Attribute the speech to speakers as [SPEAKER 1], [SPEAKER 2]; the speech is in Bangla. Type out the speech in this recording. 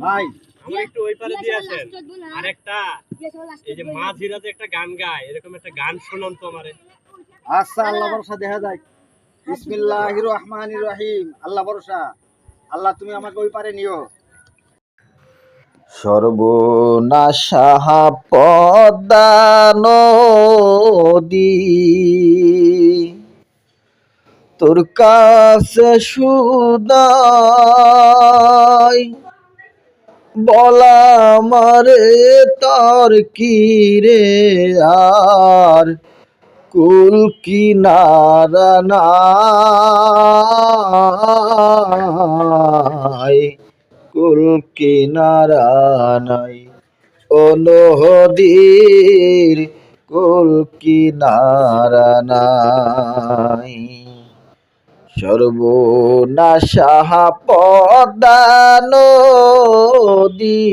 [SPEAKER 1] ভাই
[SPEAKER 2] আমার একটু ওই পারে দিয়ে আসেন। আর একটা এই যে মাঝিরা যে একটা গান গায়, এরকম একটা গান শোনান তো আমারে।
[SPEAKER 1] আচ্ছা, আল্লাহ ভরসা, দেখা যায়। বিসমিল্লাহির রহমানির রহিম। আল্লাহ ভরসা, আল্লাহ তুমি আমাকে ওই পারে নিও। সর্বনাশা পদ্মা নদী, তোর কাছে সুদাই বলা মারে তার কি রে, আর কুল কিনারা নাই, কুল কিনারা নাই, ও নদীর কুল কিনারা নাই। সর্বনাশা পদ্মা নদী,